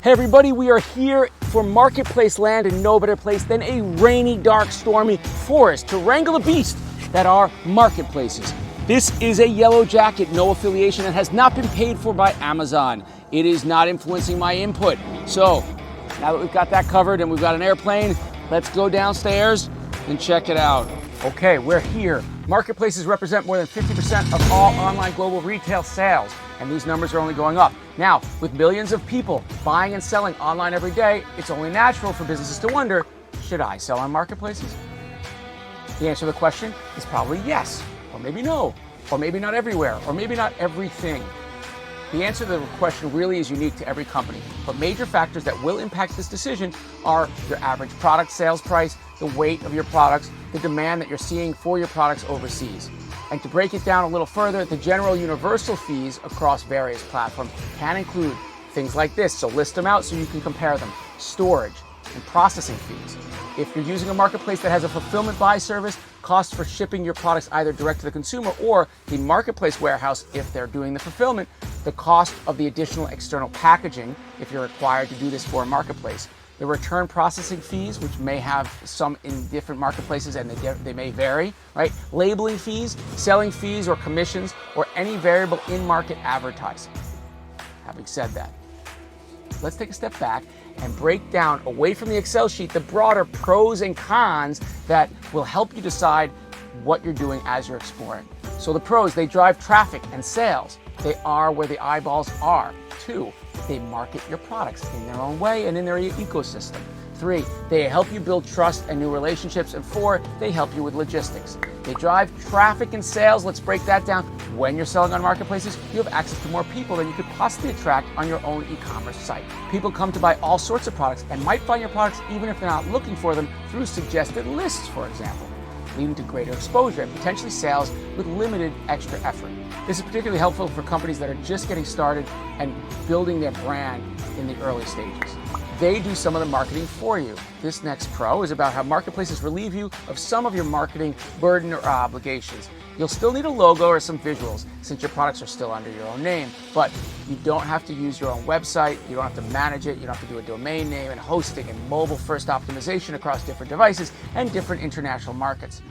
Hey everybody, we are here for marketplace land, and no better place than a rainy, dark, stormy forest to wrangle the beast that are marketplaces. This is a yellow jacket, no affiliation, and has not been paid for by Amazon. It is not influencing my input. So now that we've got that covered and we've got an airplane, let's go downstairs and check it out. Okay, we're here. Marketplaces represent more than 50% of all online global retail sales, and these numbers are only going up. Now, with millions of people buying and selling online every day, it's only natural for businesses to wonder, should I sell on marketplaces? The answer to the question is probably yes, or maybe no, or maybe not everywhere, or maybe not everything. The answer to the question really is unique to every company, but major factors that will impact this decision are your average product sales price, the weight of your products, the demand that you're seeing for your products overseas. And to break it down a little further, the general universal fees across various platforms can include things like this, so list them out so you can compare them. Storage and processing fees. If you're using a marketplace that has a fulfillment buy service, costs for shipping your products either direct to the consumer or the marketplace warehouse if they're doing the fulfillment, the cost of the additional external packaging if you're required to do this for a marketplace, the return processing fees, which may have some in different marketplaces and they may vary, right? Labeling fees, selling fees or commissions, or any variable in-market advertising. Having said that, let's take a step back and break down, away from the Excel sheet, the broader pros and cons that will help you decide what you're doing as you're exploring. So the pros, they drive traffic and sales. They are where the eyeballs are. 2, they market your products in their own way and in their ecosystem. 3, they help you build trust and new relationships. And 4, they help you with logistics. They drive traffic and sales. Let's break that down. When you're selling on marketplaces, you have access to more people than you could possibly attract on your own e-commerce site. People come to buy all sorts of products and might find your products even if they're not looking for them through suggested lists, for example, leading to greater exposure and potentially sales with limited extra effort. This is particularly helpful for companies that are just getting started and building their brand in the early stages. They do some of the marketing for you. This next pro is about how marketplaces relieve you of some of your marketing burden or obligations. You'll still need a logo or some visuals since your products are still under your own name, but you don't have to use your own website, you don't have to manage it, you don't have to do a domain name and hosting and mobile-first optimization across different devices and different international markets.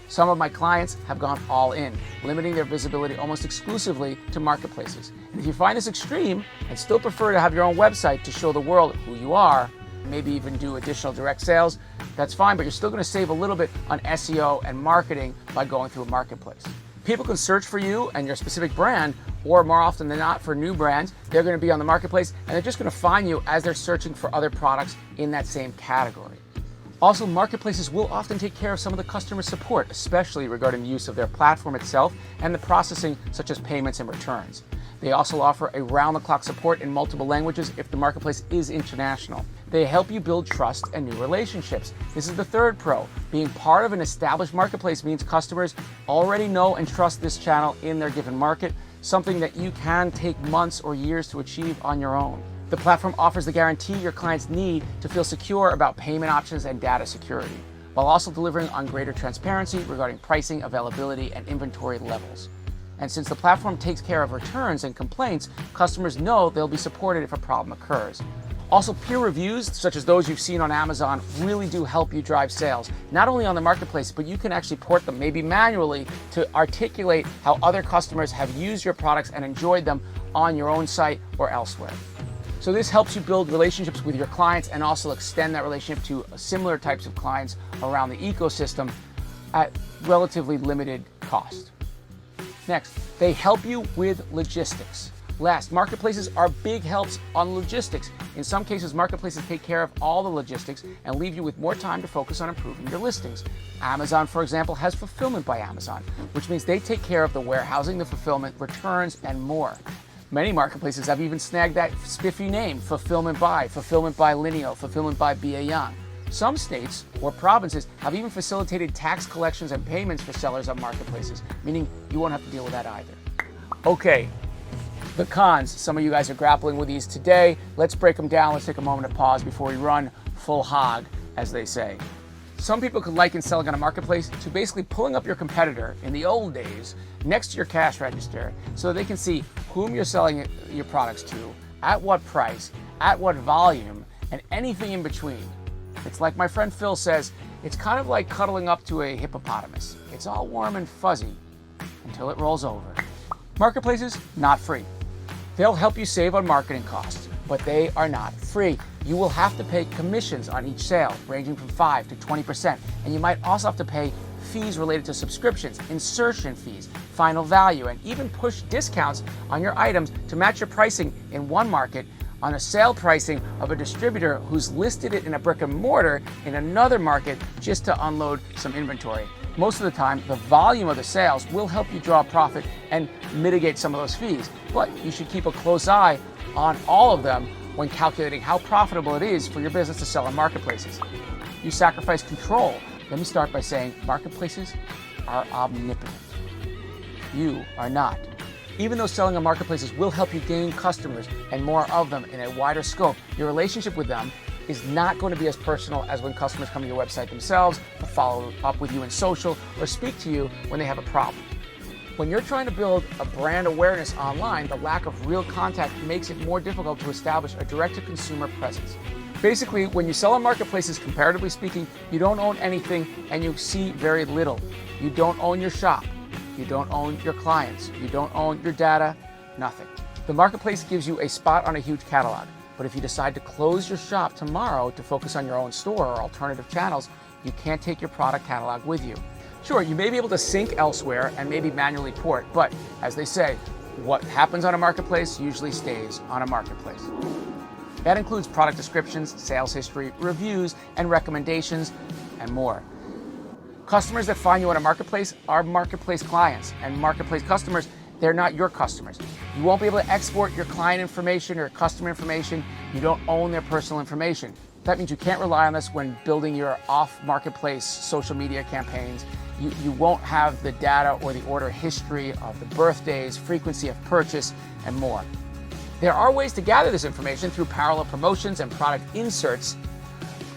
Some of my clients have gone all in, limiting their visibility almost exclusively to marketplaces. And if you find this extreme and still prefer to have your own website to show the world who you are, maybe even do additional direct sales, that's fine, but you're still going to save a little bit on SEO and marketing by going through a marketplace. People can search for you and your specific brand, or more often than not for new brands, they're going to be on the marketplace and they're just going to find you as they're searching for other products in that same category. Also, marketplaces will often take care of some of the customer support, especially regarding the use of their platform itself and the processing such as payments and returns. They also offer a round-the-clock support in multiple languages if the marketplace is international. They help you build trust and new relationships. This is the third pro. Being part of an established marketplace means customers already know and trust this channel in their given market, something that you can take months or years to achieve on your own. The platform offers the guarantee your clients need to feel secure about payment options and data security, while also delivering on greater transparency regarding pricing, availability, and inventory levels. And since the platform takes care of returns and complaints, customers know they'll be supported if a problem occurs. Also, peer reviews, such as those you've seen on Amazon, really do help you drive sales, not only on the marketplace, but you can actually port them, maybe manually, to articulate how other customers have used your products and enjoyed them on your own site or elsewhere. So this helps you build relationships with your clients and also extend that relationship to similar types of clients around the ecosystem at relatively limited cost. Next, they help you with logistics. Last, marketplaces are big helps on logistics. In some cases, marketplaces take care of all the logistics and leave you with more time to focus on improving your listings. Amazon, for example, has Fulfillment by Amazon, which means they take care of the warehousing, the fulfillment, returns, and more. Many marketplaces have even snagged that spiffy name, Fulfillment by Linio, Fulfillment by B.A. Young. Some states or provinces have even facilitated tax collections and payments for sellers on marketplaces, meaning you won't have to deal with that either. Okay, the cons. Some of you guys are grappling with these today. Let's break them down. Let's take a moment to pause before we run full hog, as they say. Some people could liken selling on a marketplace to basically pulling up your competitor in the old days next to your cash register so they can see whom you're selling your products to at what price, at what volume, and anything in between. It's like my friend Phil says, it's kind of like cuddling up to a hippopotamus. It's all warm and fuzzy until it rolls over. Marketplaces, not free. They'll help you save on marketing costs, but they are not free. You will have to pay commissions on each sale, ranging from 5 to 20%, and you might also have to pay fees related to subscriptions, insertion fees, final value, and even push discounts on your items to match your pricing in one market on a sale pricing of a distributor who's listed it in a brick and mortar in another market just to unload some inventory. Most of the time, the volume of the sales will help you draw a profit and mitigate some of those fees, but you should keep a close eye on all of them when calculating how profitable it is for your business to sell on marketplaces. You sacrifice control. Let me start by saying marketplaces are omnipotent. You are not. Even though selling on marketplaces will help you gain customers and more of them in a wider scope, your relationship with them is not going to be as personal as when customers come to your website themselves, or follow up with you in social, or speak to you when they have a problem. When you're trying to build a brand awareness online, the lack of real contact makes it more difficult to establish a direct-to-consumer presence. Basically, when you sell on marketplaces, comparatively speaking, you don't own anything and you see very little. You don't own your shop. You don't own your clients. You don't own your data, nothing. The marketplace gives you a spot on a huge catalog, but if you decide to close your shop tomorrow to focus on your own store or alternative channels, you can't take your product catalog with you. Sure, you may be able to sync elsewhere and maybe manually port, but as they say, what happens on a marketplace usually stays on a marketplace. That includes product descriptions, sales history, reviews, and recommendations, and more. Customers that find you on a marketplace are marketplace clients, and marketplace customers, they're not your customers. You won't be able to export your client information or customer information. You don't own their personal information. That means you can't rely on this when building your off-marketplace social media campaigns. You won't have the data or the order history of the birthdays, frequency of purchase, and more. There are ways to gather this information through parallel promotions and product inserts,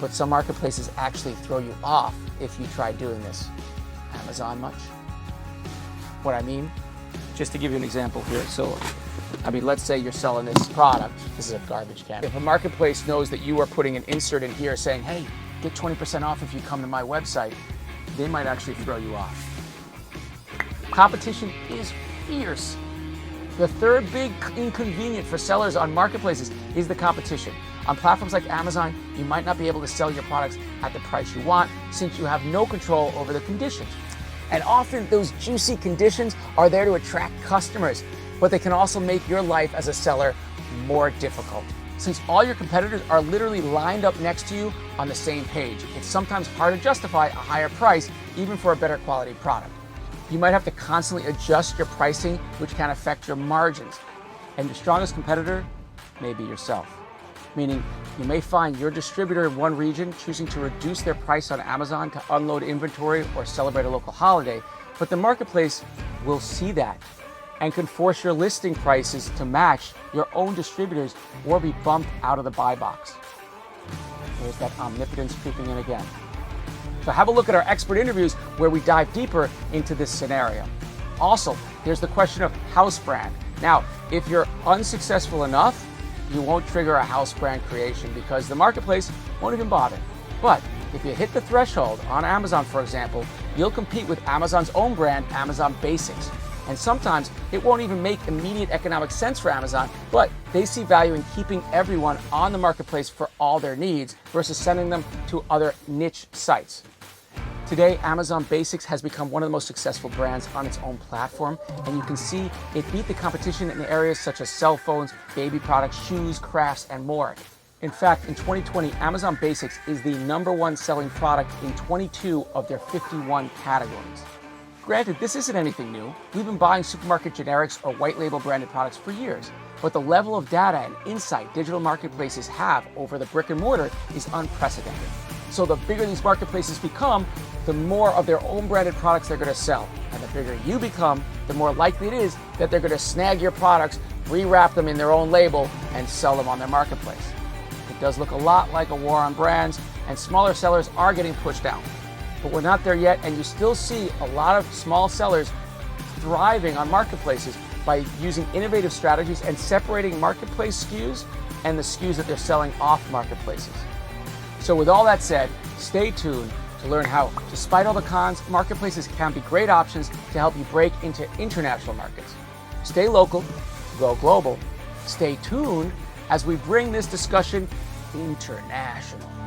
but some marketplaces actually throw you off if you try doing this. Amazon much? What I mean, just to give you an example here, let's say you're selling this product. This is a garbage can. If a marketplace knows that you are putting an insert in here saying, hey, get 20% off if you come to my website, they might actually throw you off. Competition is fierce. The third big inconvenience for sellers on marketplaces is the competition. On platforms like Amazon, you might not be able to sell your products at the price you want since you have no control over the conditions. And often those juicy conditions are there to attract customers, but they can also make your life as a seller more difficult. Since all your competitors are literally lined up next to you on the same page, it's sometimes hard to justify a higher price even for a better quality product. You might have to constantly adjust your pricing, which can affect your margins. And your strongest competitor may be yourself. Meaning you may find your distributor in one region choosing to reduce their price on Amazon to unload inventory or celebrate a local holiday, but the marketplace will see that and can force your listing prices to match your own distributors or be bumped out of the buy box. There's that omnipotence creeping in again. So have a look at our expert interviews where we dive deeper into this scenario. Also, there's the question of house brand. Now, if you're unsuccessful enough, you won't trigger a house brand creation because the marketplace won't even bother. But if you hit the threshold on Amazon, for example, you'll compete with Amazon's own brand, Amazon Basics. And sometimes it won't even make immediate economic sense for Amazon, but they see value in keeping everyone on the marketplace for all their needs versus sending them to other niche sites. Today, Amazon Basics has become one of the most successful brands on its own platform, and you can see it beat the competition in areas such as cell phones, baby products, shoes, crafts, and more. In fact, in 2020, Amazon Basics is the #1 selling product in 22 of their 51 categories. Granted, this isn't anything new. We've been buying supermarket generics or white label branded products for years, but the level of data and insight digital marketplaces have over the brick and mortar is unprecedented. So the bigger these marketplaces become, the more of their own branded products they're going to sell. And the bigger you become, the more likely it is that they're going to snag your products, rewrap them in their own label, and sell them on their marketplace. It does look a lot like a war on brands, and smaller sellers are getting pushed out. But we're not there yet, and you still see a lot of small sellers thriving on marketplaces by using innovative strategies and separating marketplace SKUs and the SKUs that they're selling off marketplaces. So with all that said, stay tuned to learn how, despite all the cons, marketplaces can be great options to help you break into international markets. Stay local, go global. Stay tuned as we bring this discussion international.